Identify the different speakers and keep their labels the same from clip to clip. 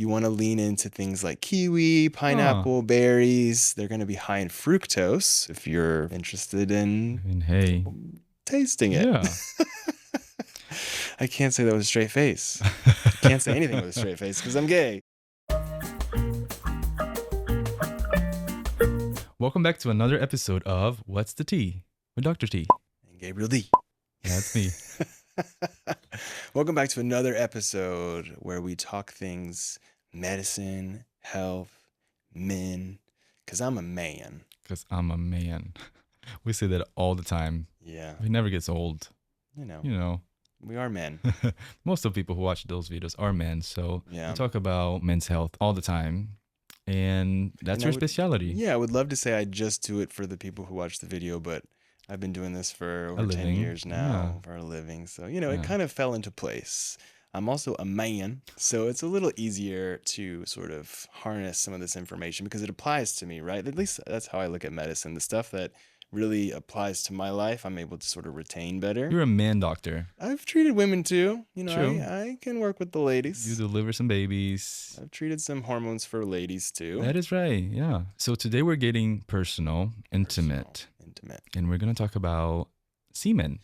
Speaker 1: You want to lean into things like kiwi,
Speaker 2: Huh.
Speaker 1: pineapple, berries. They're going to be high in fructose if you're interested in
Speaker 2: And hey,
Speaker 1: tasting it.
Speaker 2: yeah.
Speaker 1: I can't say that with a straight face. I can't say anything with a straight face because I'm gay.
Speaker 2: Welcome back to another episode of What's the Tea with Dr. T.
Speaker 1: And Gabriel D.
Speaker 2: That's me.
Speaker 1: Welcome back to another episode where we talk things medicine, health, men, because I'm a man.
Speaker 2: Because I'm a man. We say that all the time.
Speaker 1: Yeah,
Speaker 2: It never gets old.
Speaker 1: you know,
Speaker 2: You know,
Speaker 1: we are men.
Speaker 2: most of the people who watch those videos are men. So
Speaker 1: Yeah.
Speaker 2: we talk about men's health all the time. And that's
Speaker 1: And I
Speaker 2: your
Speaker 1: would-
Speaker 2: specialty.
Speaker 1: Yeah, I would love to say I just do it for the people who watch the video, but I've been doing this for over 10
Speaker 2: living,
Speaker 1: years now for a living. So,
Speaker 2: Yeah.
Speaker 1: it kind of fell into place. I'm also a man, so it's a little easier to sort of harness some of this information because it applies to me, right? At least that's how I look at medicine. The stuff that really applies to my life, I'm able to sort of retain better.
Speaker 2: You're a man doctor.
Speaker 1: I've treated women too.
Speaker 2: True.
Speaker 1: I can work with the ladies.
Speaker 2: You deliver some babies.
Speaker 1: I've treated some hormones for ladies too.
Speaker 2: That is right. Yeah. So today we're getting personal, intimate, and we're going to talk about semen.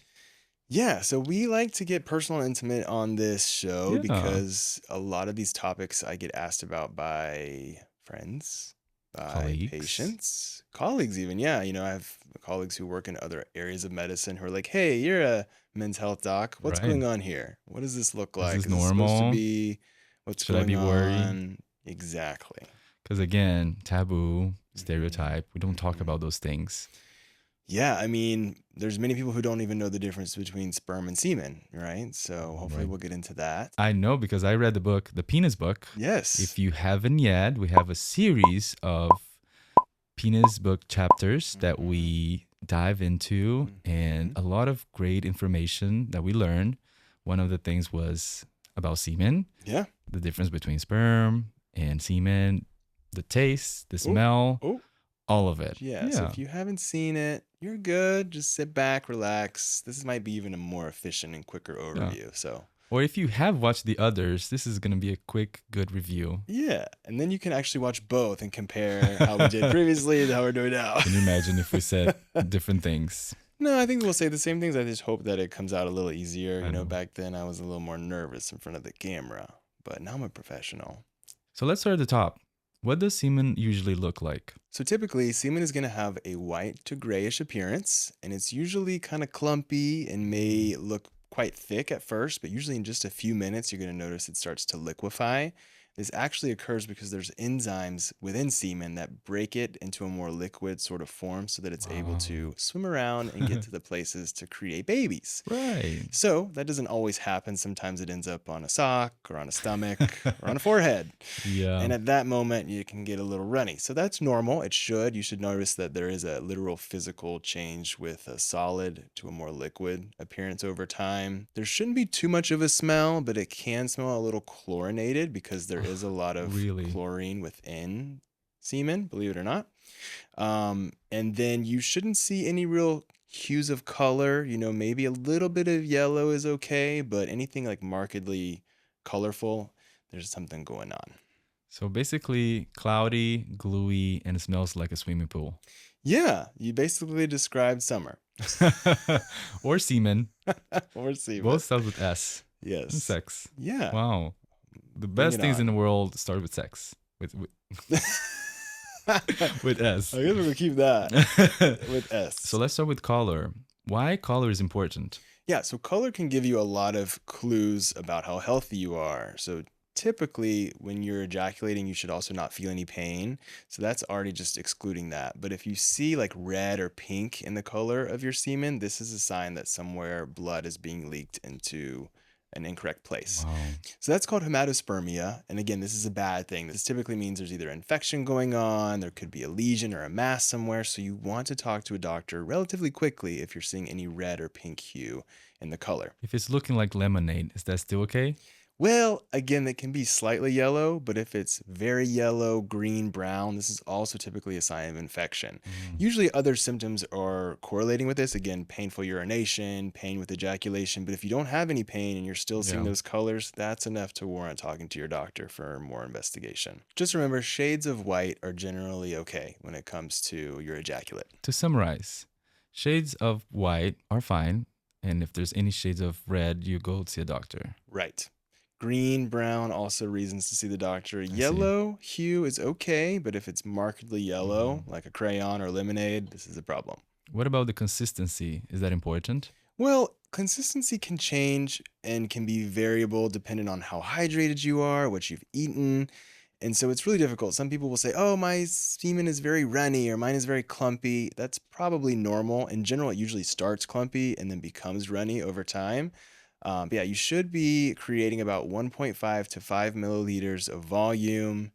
Speaker 1: Yeah, so we like to get personal and intimate on this show
Speaker 2: Yeah.
Speaker 1: because a lot of these topics I get asked about by friends, by
Speaker 2: Colleagues.
Speaker 1: patients, colleagues even. Yeah, I have colleagues who work in other areas of medicine who are like, "Hey, you're a men's health doc. What's
Speaker 2: Right.
Speaker 1: going on here? What does this look like?
Speaker 2: this
Speaker 1: Is supposed to
Speaker 2: normal?
Speaker 1: be what's
Speaker 2: Should I
Speaker 1: going
Speaker 2: be worried?"
Speaker 1: on?" Exactly.
Speaker 2: Because again, taboo, stereotype, we don't talk
Speaker 1: Mhm.
Speaker 2: about those things.
Speaker 1: Yeah, I mean, there's many people who don't even know the difference between sperm and semen, right? So hopefully
Speaker 2: Right.
Speaker 1: we'll get into that.
Speaker 2: I know because I read the book, the penis book.
Speaker 1: Yes.
Speaker 2: If you haven't yet, we have a series of penis book chapters that we dive into and a lot of great information that we learned. One of the things was about semen,
Speaker 1: Yeah.
Speaker 2: the difference between sperm and semen, the taste, the smell,
Speaker 1: Oh.
Speaker 2: all of it.
Speaker 1: Yeah. So if you haven't seen it, you're good. Just sit back, relax. This might be even a more efficient and quicker overview. So
Speaker 2: Or if you have watched the others, this is going to be a quick, good review.
Speaker 1: yeah. And then you can actually watch both and compare how we did previously and how we're doing now.
Speaker 2: Can you imagine if we said different things?
Speaker 1: No, I think we'll say the same things. I just hope that it comes out a little easier.
Speaker 2: I know.
Speaker 1: Back then I was a little more nervous in front of the camera, but now I'm a professional.
Speaker 2: So let's start at the top. What does semen usually look like?
Speaker 1: So typically, semen is going to have a white to grayish appearance, and it's usually kind of clumpy and may look quite thick at first, but usually in just a few minutes, you're going to notice it starts to liquefy. This actually occurs because there's enzymes within semen that break it into a more liquid sort of form so that it's able to swim around and get to the places to create babies.
Speaker 2: Right.
Speaker 1: So that doesn't always happen. Sometimes it ends up on a sock or on a stomach or on a forehead.
Speaker 2: Yeah.
Speaker 1: And at that moment, you can get a little runny. So that's normal. You should notice that there is a literal physical change with a solid to a more liquid appearance over time. There shouldn't be too much of a smell, but it can smell a little chlorinated because there is a lot of
Speaker 2: Really?
Speaker 1: chlorine within semen, believe it or not. And then you shouldn't see any real hues of color. Maybe a little bit of yellow is okay, but anything like markedly colorful, there's something going on.
Speaker 2: So basically cloudy, gluey, and it smells like a swimming pool.
Speaker 1: Yeah, you basically described summer.
Speaker 2: Or semen.
Speaker 1: Or semen.
Speaker 2: Both start with S.
Speaker 1: Yes.
Speaker 2: And sex.
Speaker 1: Yeah.
Speaker 2: Wow. The
Speaker 1: Bring
Speaker 2: best
Speaker 1: it
Speaker 2: things in
Speaker 1: on.
Speaker 2: the world start with sex. With with S.
Speaker 1: I guess we're gonna keep that with S.
Speaker 2: So let's start with color. Why color is important?
Speaker 1: Yeah, so color can give you a lot of clues about how healthy you are. So typically, when you're ejaculating, you should also not feel any pain. So that's already just excluding that. But if you see like red or pink in the color of your semen, this is a sign that somewhere blood is being leaked into an incorrect place.
Speaker 2: Wow.
Speaker 1: So that's called hematospermia. And again, this is a bad thing. This typically means there's either infection going on, there could be a lesion or a mass somewhere. So you want to talk to a doctor relatively quickly if you're seeing any red or pink hue in the color.
Speaker 2: If it's looking like lemonade, is that still okay?
Speaker 1: Well, again, that can be slightly yellow, but if it's very yellow, green, brown, this is also typically a sign of infection.
Speaker 2: Mm,
Speaker 1: Usually, other symptoms are correlating with this. Again, painful urination, pain with ejaculation. But if you don't have any pain and you're still seeing
Speaker 2: yeah.
Speaker 1: those colors, that's enough to warrant talking to your doctor for more investigation. Just remember, shades of white are generally okay when it comes to your ejaculate.
Speaker 2: To summarize, shades of white are fine, and if there's any shades of red, you go see a doctor.
Speaker 1: Right. Green, brown, also reasons to see the doctor.
Speaker 2: I see.
Speaker 1: Yellow hue is okay, but if it's markedly
Speaker 2: Mhm.
Speaker 1: yellow, like a crayon or lemonade, this is a problem.
Speaker 2: What about the consistency? Is that important?
Speaker 1: Well, consistency can change and can be variable depending on how hydrated you are, what you've eaten. And so it's really difficult. Some people will say, oh, my semen is very runny or mine is very clumpy. That's probably normal. In general, it usually starts clumpy and then becomes runny over time. But yeah, you should be creating about 1.5 to 5 milliliters of volume.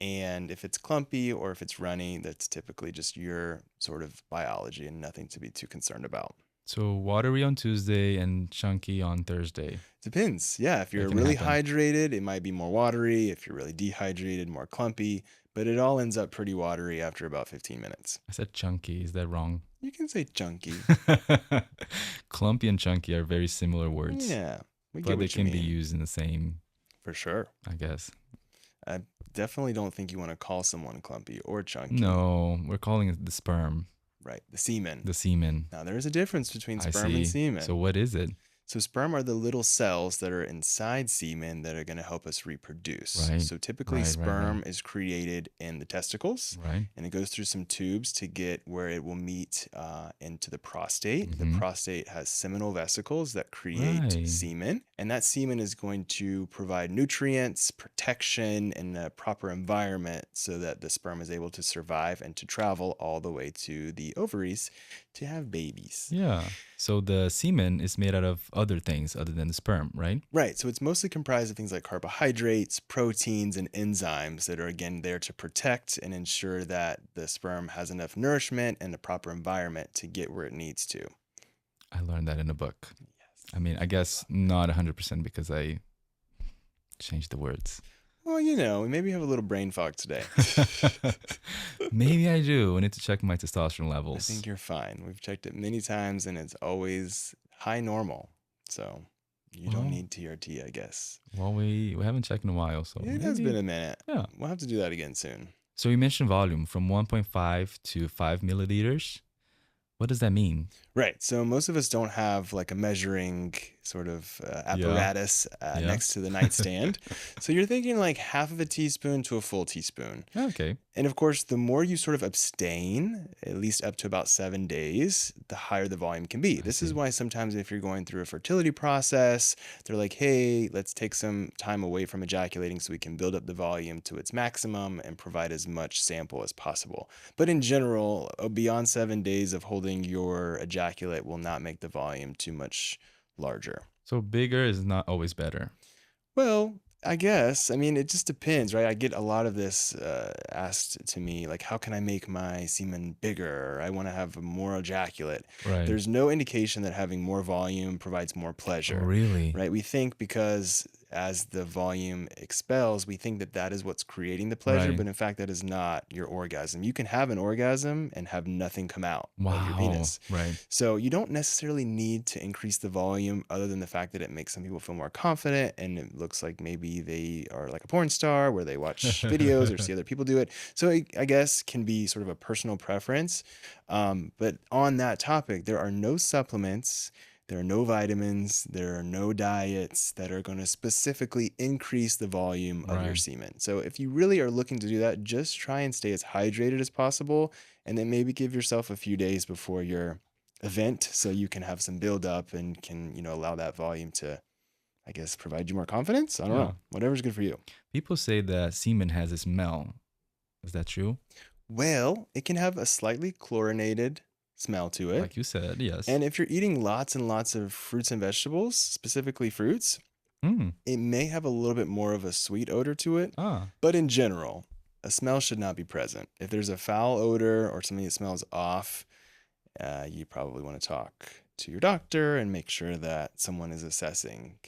Speaker 1: And if it's clumpy or if it's runny, that's typically just your sort of biology and nothing to be too concerned about.
Speaker 2: So watery on Tuesday and chunky on Thursday.
Speaker 1: Depends. Yeah, if
Speaker 2: That
Speaker 1: you're
Speaker 2: can
Speaker 1: really
Speaker 2: happen.
Speaker 1: hydrated, it might be more watery. If you're really dehydrated, more clumpy. But it all ends up pretty watery after about 15 minutes.
Speaker 2: I said chunky. Is that wrong?
Speaker 1: You can say chunky.
Speaker 2: Clumpy and chunky are very similar words,
Speaker 1: Yeah, we get
Speaker 2: but they
Speaker 1: what you
Speaker 2: can be
Speaker 1: mean.
Speaker 2: used in the same,
Speaker 1: For sure.
Speaker 2: I guess.
Speaker 1: I definitely don't think you want to call someone clumpy or chunky.
Speaker 2: No, we're calling it the sperm,
Speaker 1: Right. The semen.
Speaker 2: the semen.
Speaker 1: Now, there is a difference between
Speaker 2: I
Speaker 1: sperm and
Speaker 2: see. So
Speaker 1: semen.
Speaker 2: what is it?
Speaker 1: So, sperm are the little cells that are inside semen that are going to help us reproduce.
Speaker 2: Right,
Speaker 1: So, typically,
Speaker 2: right,
Speaker 1: sperm is created in the testicles
Speaker 2: right.
Speaker 1: and it goes through some tubes to get where it will meet into the prostate. The
Speaker 2: Mm-hmm.
Speaker 1: prostate has seminal vesicles that create
Speaker 2: Right.
Speaker 1: semen, and that semen is going to provide nutrients, protection, and a proper environment so that the sperm is able to survive and to travel all the way to the ovaries to have babies.
Speaker 2: Yeah. So the semen is made out of other things other than the sperm, right?
Speaker 1: Right. So it's mostly comprised of things like carbohydrates, proteins, and enzymes that are, again, there to protect and ensure that the sperm has enough nourishment and the proper environment to get where it needs to.
Speaker 2: I learned that in a book.
Speaker 1: Yes.
Speaker 2: I mean, I guess not 100% because I changed the words.
Speaker 1: Well, we maybe have a little brain fog today.
Speaker 2: Maybe I do. I need to check my testosterone
Speaker 1: I
Speaker 2: levels.
Speaker 1: think you're fine. We've checked it many times and it's always high normal. So you don't
Speaker 2: Well,
Speaker 1: need TRT, I guess.
Speaker 2: well, we haven't checked in a while, so
Speaker 1: It has been
Speaker 2: maybe.
Speaker 1: a minute.
Speaker 2: Yeah.
Speaker 1: We'll have to do that again soon.
Speaker 2: So you mentioned volume from 1.5 to 5 milliliters. What does that mean?
Speaker 1: Right. So most of us don't have like a measuring sort of
Speaker 2: Yeah.
Speaker 1: apparatus
Speaker 2: Yeah.
Speaker 1: next to the nightstand. So you're thinking like half of a teaspoon to a full teaspoon.
Speaker 2: Okay.
Speaker 1: And of course, the more you sort of abstain, at least up to about 7 days, the higher the volume can be.
Speaker 2: I
Speaker 1: This is
Speaker 2: see.
Speaker 1: why sometimes if you're going through a fertility process, they're like, hey, let's take some time away from ejaculating so we can build up the volume to its maximum and provide as much sample as possible. But in general, beyond 7 days of holding your ejaculate will not make the volume too much larger.
Speaker 2: So bigger is not always better.
Speaker 1: Well, I guess. I mean, it just depends, right? I get a lot of this asked to me, like, how can I make my semen bigger? Or I want to have more ejaculate.
Speaker 2: Right.
Speaker 1: There's no indication that having more volume provides more
Speaker 2: Oh,
Speaker 1: pleasure,
Speaker 2: really?
Speaker 1: right? We think because as the volume expels, we think that that is what's creating the pleasure,
Speaker 2: Right.
Speaker 1: but in fact, that is not your orgasm. You can have an orgasm and have nothing come out of your
Speaker 2: Wow.
Speaker 1: penis.
Speaker 2: Right.
Speaker 1: So you don't necessarily need to increase the volume other than the fact that it makes some people feel more confident and it looks like maybe they are like a porn star where they watch videos or see other people do it. So I guess can be sort of a personal preference. But on that topic, there are no supplements. There are no vitamins, there are no diets that are going to specifically increase the volume of your
Speaker 2: Right.
Speaker 1: semen. So if you really are looking to do that, just try and stay as hydrated as possible and then maybe give yourself a few days before your event so you can have some build up and can, allow that volume to, I guess, provide you more confidence. I don't
Speaker 2: Yeah.
Speaker 1: know. Whatever's good for you.
Speaker 2: People say that semen has a smell. Is that true?
Speaker 1: Well, it can have a slightly chlorinated smell to it.
Speaker 2: Like you said, yes.
Speaker 1: And if you're eating lots and lots of fruits and vegetables, specifically fruits,
Speaker 2: Mm.
Speaker 1: it may have a little bit more of a sweet odor to it.
Speaker 2: Ah.
Speaker 1: But in general, a smell should not be present. If there's a foul odor or something that smells off, you probably want to talk to your doctor and make sure that someone is assessing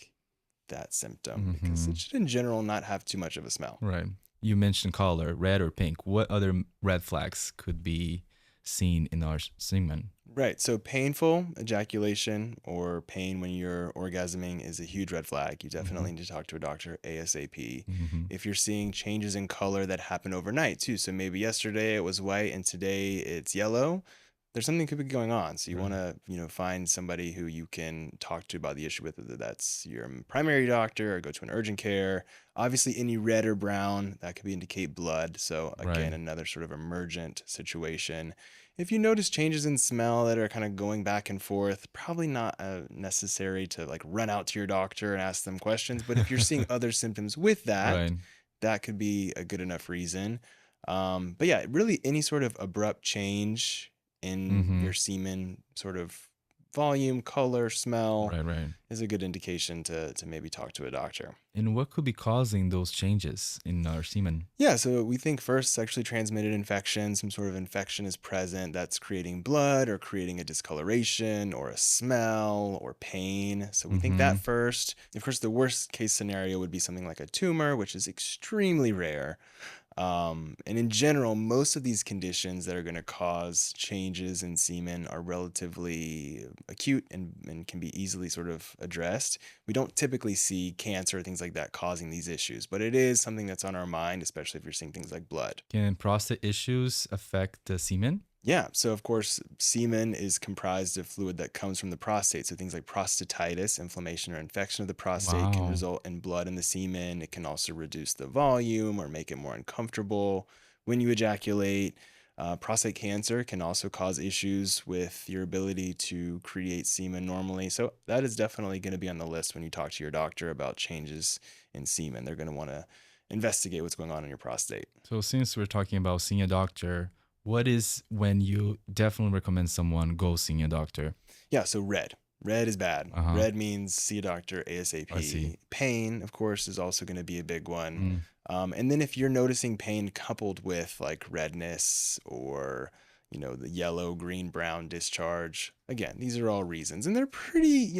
Speaker 1: that symptom because
Speaker 2: Mm-hmm.
Speaker 1: it should, in general, not have too much of a smell.
Speaker 2: Right. You mentioned color, red or pink. What other red flags could be seen in our semen?
Speaker 1: Right. So painful ejaculation or pain when you're orgasming is a huge red flag. You
Speaker 2: Mm-hmm.
Speaker 1: definitely need to talk to a doctor ASAP.
Speaker 2: Mm-hmm.
Speaker 1: If you're seeing changes in color that happen overnight too, so maybe yesterday it was white and today it's yellow, there's something could be going on. So you want
Speaker 2: Right.
Speaker 1: to, find somebody who you can talk to about the issue with, whether that's your primary doctor or go to an urgent care. Obviously, any red or brown, that could indicate blood. So
Speaker 2: Right.
Speaker 1: again, another sort of emergent situation. If you notice changes in smell that are kind of going back and forth, probably not necessary to like run out to your doctor and ask them questions. But if you're seeing other symptoms with that,
Speaker 2: Right.
Speaker 1: that could be a good enough reason. But yeah, really any sort of abrupt change in
Speaker 2: Mm-hmm.
Speaker 1: your semen sort of volume, color, smell
Speaker 2: Right. Right.
Speaker 1: is a good indication to maybe talk to a doctor.
Speaker 2: And what could be causing those changes in our semen?
Speaker 1: Yeah, so we think first sexually transmitted infection, some sort of infection is present that's creating blood or creating a discoloration or a smell or pain. So we think
Speaker 2: Mm-hmm.
Speaker 1: that first. Of course, the worst case scenario would be something like a tumor, which is extremely rare. And in general, most of these conditions that are going to cause changes in semen are relatively acute and can be easily sort of addressed. We don't typically see cancer or things like that causing these issues, but it is something that's on our mind, especially if you're seeing things like blood.
Speaker 2: Can prostate issues affect the semen?
Speaker 1: Yeah, so of course, semen is comprised of fluid that comes from the prostate. So things like prostatitis, inflammation or infection of the prostate, can
Speaker 2: Wow.
Speaker 1: result in blood in the semen. It can also reduce the volume or make it more uncomfortable when you ejaculate. Prostate cancer can also cause issues with your ability to create semen normally. So that is definitely going to be on the list when you talk to your doctor about changes in semen. They're going to want to investigate what's going on in your prostate.
Speaker 2: So since we're talking about seeing a doctor, what is when you definitely recommend someone go seeing a doctor?
Speaker 1: Yeah, so red. Red is bad.
Speaker 2: Uh-huh.
Speaker 1: Red means see a doctor
Speaker 2: I see.
Speaker 1: ASAP. Pain, of course, is also going to be a big one.
Speaker 2: Mm.
Speaker 1: And then if you're noticing pain coupled with like redness or, the yellow, green, brown discharge, again, these are all reasons. And they're pretty,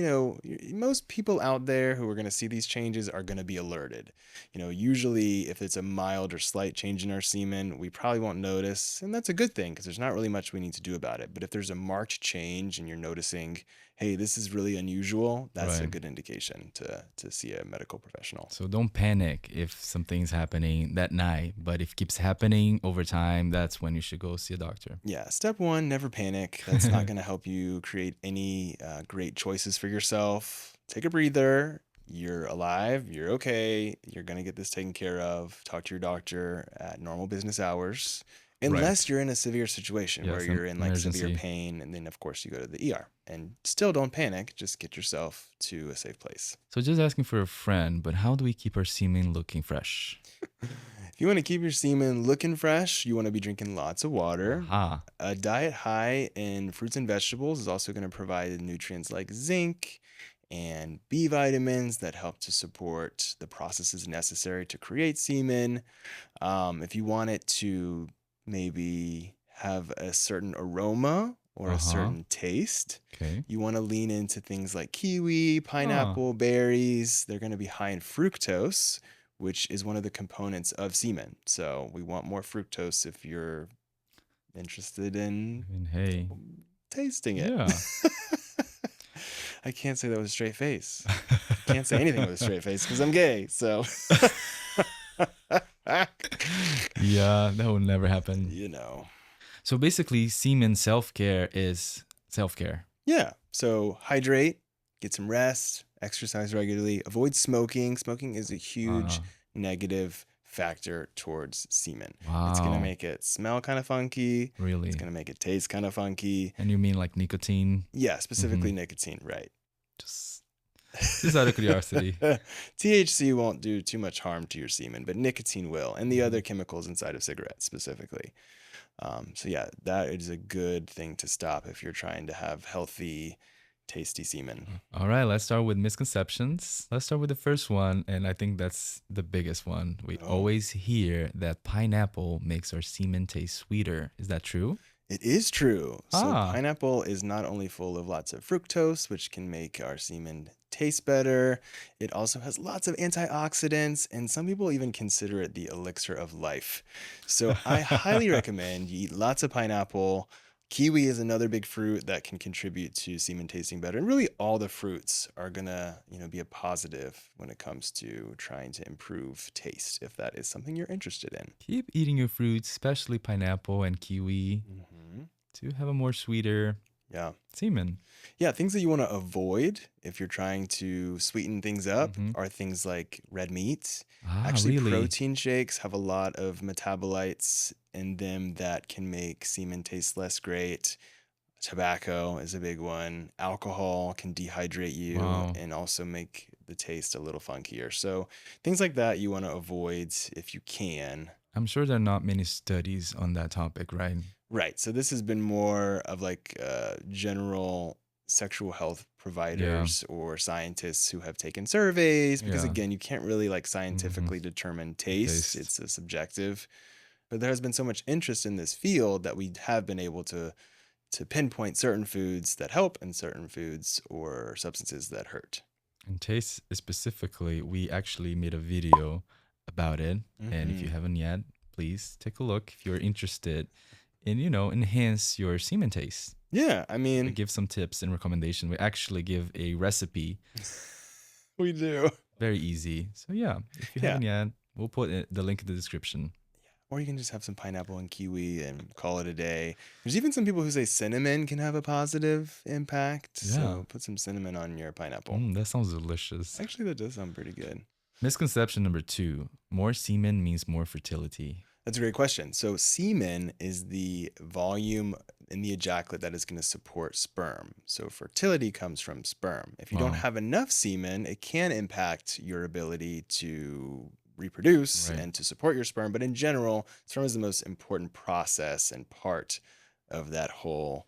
Speaker 1: most people out there who are going to see these changes are going to be alerted. Usually if it's a mild or slight change in our semen, we probably won't notice. And that's a good thing because there's not really much we need to do about it. But if there's a marked change and you're noticing, hey, this is really unusual, that's a
Speaker 2: Right.
Speaker 1: good indication to see a medical professional.
Speaker 2: So don't panic if something's happening that night, but if it keeps happening over time, that's when you should go see a doctor.
Speaker 1: Yeah, step one, never panic. That's not going to help you create any great choices for yourself. Take a breather. You're alive. You're okay. You're going to get this taken care of. Talk to your doctor at normal business hours. Unless
Speaker 2: Right.
Speaker 1: you're in a severe situation where
Speaker 2: Yes, an
Speaker 1: you're in like severe
Speaker 2: emergency.
Speaker 1: pain, and then of course you go to the ER. And still don't panic, just get yourself to a safe place.
Speaker 2: So just asking for a friend, but how do we keep our semen looking fresh?
Speaker 1: If you want to keep your semen looking fresh, you want to be drinking lots of water.
Speaker 2: Aha.
Speaker 1: A diet high in fruits and vegetables is also going to provide nutrients like zinc and B vitamins that help to support the processes necessary to create semen. If you want it to maybe have a certain aroma or a
Speaker 2: Uh-huh.
Speaker 1: certain taste,
Speaker 2: Okay.
Speaker 1: you want to lean into things like kiwi,
Speaker 2: Huh.
Speaker 1: pineapple, berries. They're going to be high in fructose, which is one of the components of semen. So we want more fructose if you're interested in
Speaker 2: And hey.
Speaker 1: tasting it.
Speaker 2: Yeah.
Speaker 1: I can't say that with a straight face. Can't say anything with a straight face because I'm gay. So,
Speaker 2: Yeah, that will never happen.
Speaker 1: you know.
Speaker 2: So basically, semen self-care is self-care.
Speaker 1: Yeah. So hydrate, get some rest, exercise regularly, avoid smoking. Smoking is a huge
Speaker 2: Uh,
Speaker 1: negative factor towards semen. It's going to
Speaker 2: wow.
Speaker 1: make it smell kind of funky. It's
Speaker 2: Really?
Speaker 1: going to make it taste kind of funky.
Speaker 2: And you mean like nicotine?
Speaker 1: Yeah, specifically nicotine, right.
Speaker 2: Just just out of curiosity.
Speaker 1: THC won't do too much harm to your semen, but nicotine will, and the other chemicals inside of cigarettes specifically. So yeah, that is a good thing to stop if you're trying to have healthy, tasty semen.
Speaker 2: All right, let's start with misconceptions. Let's start with the first one, and I think that's the biggest one. We
Speaker 1: Oh.
Speaker 2: always hear that pineapple makes our semen taste sweeter. Is that true?
Speaker 1: It is true. So,
Speaker 2: Ah,
Speaker 1: pineapple is not only full of lots of fructose, which can make our semen taste better, it also has lots of antioxidants, and some people even consider it the elixir of life. So, I highly recommend you eat lots of pineapple. Kiwi is another big fruit that can contribute to semen tasting better. And really, all the fruits are gonna, be a positive when it comes to trying to improve taste, if that is something you're interested in.
Speaker 2: keep eating your fruits, especially pineapple and kiwi,
Speaker 1: Hmm.
Speaker 2: to have a more sweeter
Speaker 1: Yeah.
Speaker 2: semen.
Speaker 1: Yeah, things that you want to avoid if you're trying to sweeten things up
Speaker 2: Hmm.
Speaker 1: are things like red meat.
Speaker 2: Ah,
Speaker 1: Actually,
Speaker 2: really?
Speaker 1: protein shakes have a lot of metabolites in them that can make semen taste less great. Tobacco is a big one. Alcohol can dehydrate you
Speaker 2: Wow.
Speaker 1: and also make the taste a little funkier. So, things like that you want to avoid if you can.
Speaker 2: I'm sure there are not many studies on that topic, right?
Speaker 1: Right. So this has been more of like general sexual health
Speaker 2: Yeah.
Speaker 1: providers or scientists who have taken surveys because
Speaker 2: Yeah.
Speaker 1: again, you can't really like
Speaker 2: Hmm.
Speaker 1: scientifically determine
Speaker 2: The
Speaker 1: taste.
Speaker 2: taste.
Speaker 1: It's a subjective. But there has been so much interest in this field that we have been able to pinpoint certain foods that help and certain foods or substances that hurt.
Speaker 2: And taste specifically, we actually made a video about it. And if you
Speaker 1: Hmm.
Speaker 2: haven't yet, please take a look if you're interested in, enhance your semen taste.
Speaker 1: Yeah, I
Speaker 2: We
Speaker 1: mean,
Speaker 2: give some tips and recommendation. We actually give a recipe,
Speaker 1: we do.
Speaker 2: very easy. So yeah, if you
Speaker 1: Yeah.
Speaker 2: haven't yet, we'll put the link in the description.
Speaker 1: Or you can just have some pineapple and kiwi and call it a day. There's even some people who say cinnamon can have a positive impact.
Speaker 2: Yeah.
Speaker 1: So put some cinnamon on your pineapple.
Speaker 2: That sounds delicious.
Speaker 1: Actually, that does sound pretty good.
Speaker 2: Misconception number 2: more semen means more fertility.
Speaker 1: That's a great question. So, semen is the volume in the ejaculate that is going to support sperm. So, fertility comes from sperm. If you don't
Speaker 2: Wow.
Speaker 1: have enough semen, it can impact your ability to reproduce
Speaker 2: Right.
Speaker 1: and to support your sperm. But in general, sperm is the most important process and part of that whole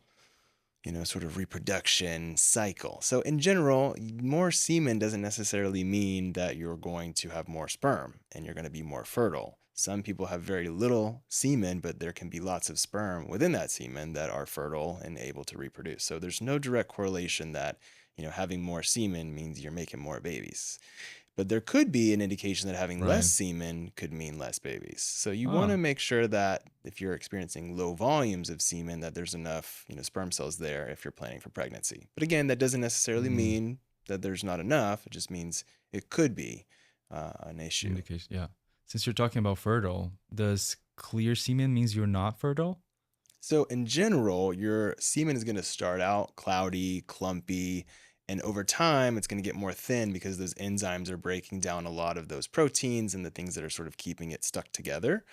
Speaker 1: sort of reproduction cycle. So, in general, more semen doesn't necessarily mean that you're going to have more sperm and you're going to be more fertile. Some people have very little semen, but there can be lots of sperm within that semen that are fertile and able to reproduce. So, there's no direct correlation that, having more semen means you're making more babies. But there could be an indication that having less
Speaker 2: Right.
Speaker 1: semen could mean less babies. So you want to
Speaker 2: Ah.
Speaker 1: make sure that if you're experiencing low volumes of semen, that there's enough, sperm cells there if you're planning for pregnancy. But again, that doesn't necessarily
Speaker 2: Mm,
Speaker 1: mean that there's not enough. It just means it could be an issue.
Speaker 2: indication. Yeah. Since you're talking about fertile, does clear semen means you're not fertile?
Speaker 1: So, in general, your semen is going to start out cloudy, clumpy, and over time, it's going to get more thin because those enzymes are breaking down a lot of those proteins and the things that are sort of keeping it stuck together.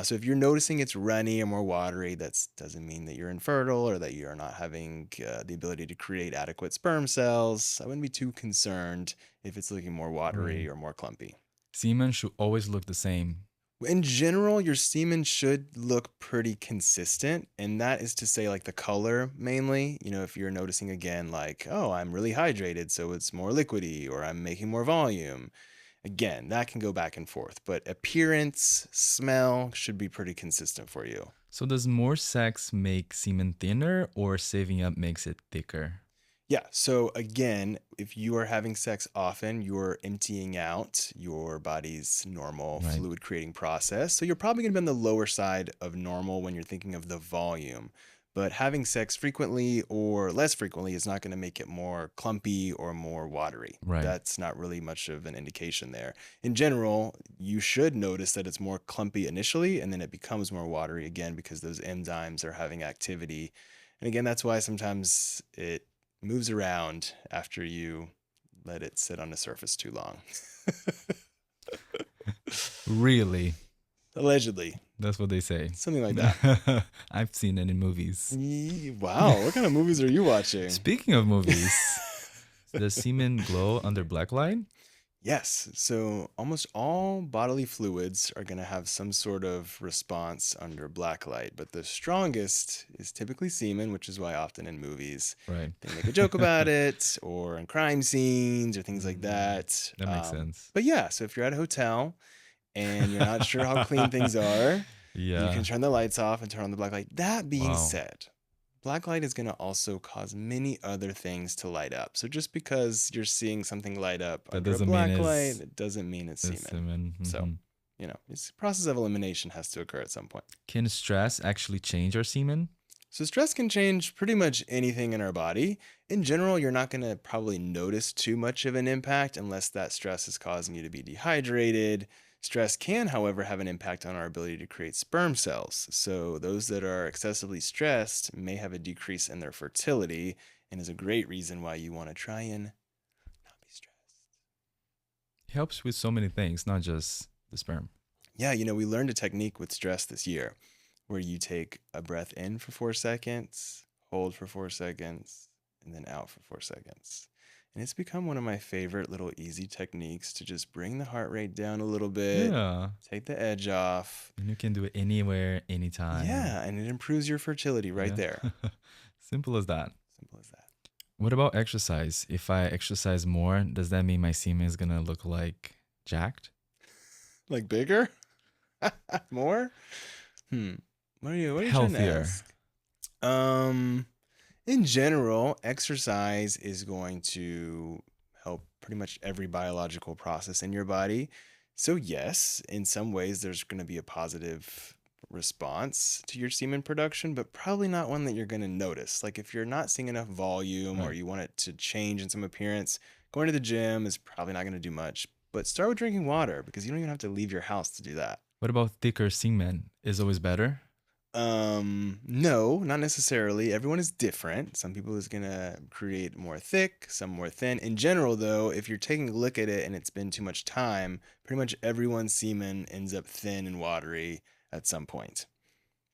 Speaker 1: So, if you're noticing it's runny or more watery, that doesn't mean that you're infertile or that you're not having the ability to create adequate sperm cells. I wouldn't be too concerned if it's looking more
Speaker 2: Right.
Speaker 1: watery or more clumpy.
Speaker 2: Semen should always look the same.
Speaker 1: In general, your semen should look pretty consistent, and that is to say, like the color mainly. If you're noticing again, like, oh, I'm really hydrated, so it's more liquidy, or I'm making more volume. Again, that can go back and forth, but appearance, smell should be pretty consistent for you.
Speaker 2: So does more sex make semen thinner or saving up makes it thicker?
Speaker 1: Yeah. So again, if you are having sex often, you're emptying out your body's normal
Speaker 2: Right.
Speaker 1: fluid creating process. So you're probably going to be on the lower side of normal when you're thinking of the volume. But having sex frequently or less frequently is not going to make it more clumpy or more watery.
Speaker 2: Right.
Speaker 1: That's not really much of an indication there. In general, you should notice that it's more clumpy initially and then it becomes more watery again because those enzymes are having activity. And again, that's why sometimes it moves around after you let it sit on the surface too long.
Speaker 2: Really?
Speaker 1: Allegedly,
Speaker 2: That's what they say.
Speaker 1: something like that.
Speaker 2: I've seen it in movies.
Speaker 1: Wow, what kind of movies are you watching?
Speaker 2: Speaking of movies, does semen glow under black light?
Speaker 1: Yes, so almost all bodily fluids are going to have some sort of response under black light, but the strongest is typically semen, which is why often in movies
Speaker 2: Right.
Speaker 1: they make a joke about it, or in crime scenes or things like that.
Speaker 2: That makes sense.
Speaker 1: But yeah, so if you're at a hotel and you're not sure how clean things are, You can
Speaker 2: Yeah.
Speaker 1: turn the lights off and turn on the black light. That being
Speaker 2: Wow.
Speaker 1: said, black light is going to also cause many other things to light up. So just because you're seeing something light up
Speaker 2: That
Speaker 1: under a
Speaker 2: doesn't mean
Speaker 1: black light, it doesn't mean it's
Speaker 2: it's
Speaker 1: semen.
Speaker 2: semen.
Speaker 1: So, it's process of elimination has to occur at some point.
Speaker 2: Can stress actually change our semen?
Speaker 1: So stress can change pretty much anything in our body. In general, you're not going to probably notice too much of an impact unless that stress is causing you to be dehydrated. Stress can, however, have an impact on our ability to create sperm cells. So those that are excessively stressed may have a decrease in their fertility and is a great reason why you want to try and not be stressed.
Speaker 2: It helps with so many things, not just the sperm.
Speaker 1: Yeah, we learned a technique with stress this year where you take a breath in for 4 seconds, hold for 4 seconds, and then out for 4 seconds. And it's become one of my favorite little easy techniques to just bring the heart rate down a little bit,
Speaker 2: Yeah.
Speaker 1: take the edge off.
Speaker 2: And you can do it anywhere, anytime.
Speaker 1: Yeah, and it improves your fertility right there.
Speaker 2: Simple as that.
Speaker 1: Simple as that.
Speaker 2: What about exercise? If I exercise more, does that mean my semen is gonna look like jacked?
Speaker 1: Like bigger? More? What are you trying to
Speaker 2: Healthier.
Speaker 1: ask? In general, exercise is going to help pretty much every biological process in your body. So yes, in some ways there's going to be a positive response to your semen production, but probably not one that you're going to notice. Like if you're not seeing enough volume or
Speaker 2: Right.
Speaker 1: you want it to change in some appearance, going to the gym is probably not going to do much. But start with drinking water because you don't even have to leave your house to do that.
Speaker 2: What about thicker semen? Is always better?
Speaker 1: No, not necessarily. Everyone is different. Some people is gonna create more thick, some more thin. In general, though, if you're taking a look at it and it's been too much time, pretty much everyone's semen ends up thin and watery at some point.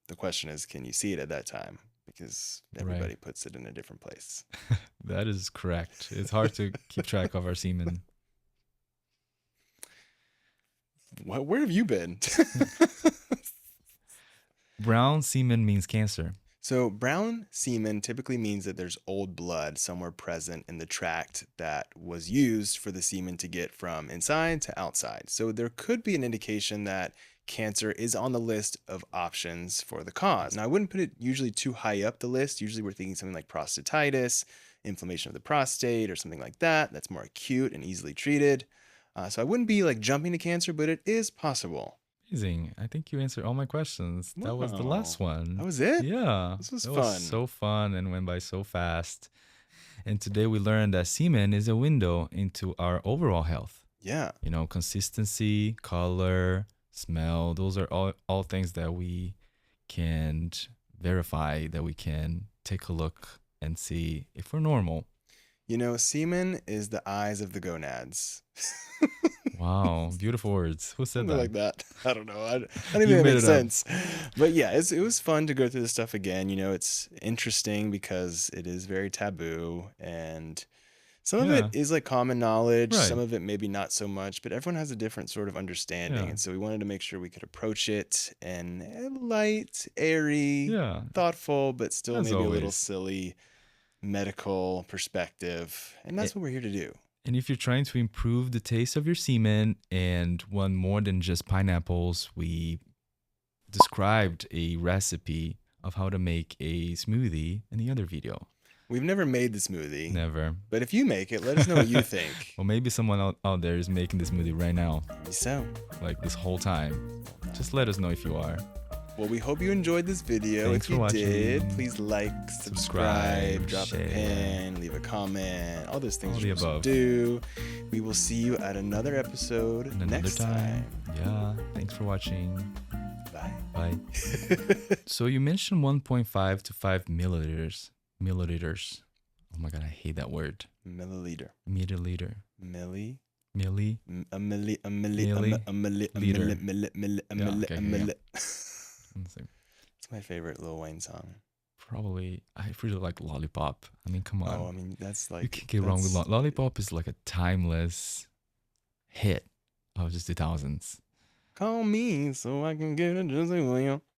Speaker 1: The question is, can you see it at that time? Because everybody puts it in a different place.
Speaker 2: That is correct. It's hard to keep track of our semen.
Speaker 1: Where have you been?
Speaker 2: Brown semen means cancer.
Speaker 1: So brown semen typically means that there's old blood somewhere present in the tract that was used for the semen to get from inside to outside. So there could be an indication that cancer is on the list of options for the cause. Now, I wouldn't put it usually too high up the list. Usually we're thinking something like prostatitis, inflammation of the prostate, or something like that. That's more acute and easily treated. So I wouldn't be like jumping to cancer, but it is possible.
Speaker 2: Amazing. I think you answered all my questions. That was the last one.
Speaker 1: That was it?
Speaker 2: Yeah.
Speaker 1: This was
Speaker 2: it
Speaker 1: fun.
Speaker 2: was so fun and went by so fast. And today we learned that semen is a window into our overall health.
Speaker 1: Yeah.
Speaker 2: Consistency, color, smell, those are all things that we can verify, that we can take a look and see if we're normal.
Speaker 1: Semen is the eyes of the gonads.
Speaker 2: Wow, beautiful words. Who said
Speaker 1: Something
Speaker 2: that?
Speaker 1: like that. I don't know. I don't even make sense. But yeah, it was fun to go through this stuff again. It's interesting because it is very taboo and some of it is like common knowledge.
Speaker 2: Right.
Speaker 1: Some of it maybe not so much, but everyone has a different sort of understanding.
Speaker 2: Yeah.
Speaker 1: And so we wanted to make sure we could approach it in a light, airy, thoughtful, but still
Speaker 2: As
Speaker 1: maybe
Speaker 2: always.
Speaker 1: a little silly medical perspective. And that's what we're here to do.
Speaker 2: And if you're trying to improve the taste of your semen and want more than just pineapples, we described a recipe of how to make a smoothie in the other video.
Speaker 1: We've never made the smoothie.
Speaker 2: Never.
Speaker 1: But if you make it, let us know what you think.
Speaker 2: Well, maybe someone out there is making the smoothie right now.
Speaker 1: Maybe so.
Speaker 2: Like this whole time. Just let us know if you are.
Speaker 1: Well, we hope you enjoyed this video.
Speaker 2: Thanks
Speaker 1: if you
Speaker 2: for watching.
Speaker 1: did, please like, subscribe, drop
Speaker 2: share.
Speaker 1: a pin, leave a comment, all those things
Speaker 2: All
Speaker 1: you're
Speaker 2: the
Speaker 1: supposed to do. We will see you at another episode next time.
Speaker 2: Yeah, thanks for watching.
Speaker 1: Bye.
Speaker 2: Bye. So you mentioned 1.5 to 5 milliliters. Milliliters. Oh my God, I hate that word.
Speaker 1: Milliliter.
Speaker 2: Milliliter.
Speaker 1: Milli.
Speaker 2: Milli.
Speaker 1: A milli. A milli. A milli. A milli. A milli. A milli. A milli. It's my favorite Lil Wayne song.
Speaker 2: Probably, I really like Lollipop. I mean, come on.
Speaker 1: Oh, I mean, that's like...
Speaker 2: You can't get wrong with Lollipop is like a timeless hit of just the 2000s.
Speaker 1: Call me so I can get it just like William.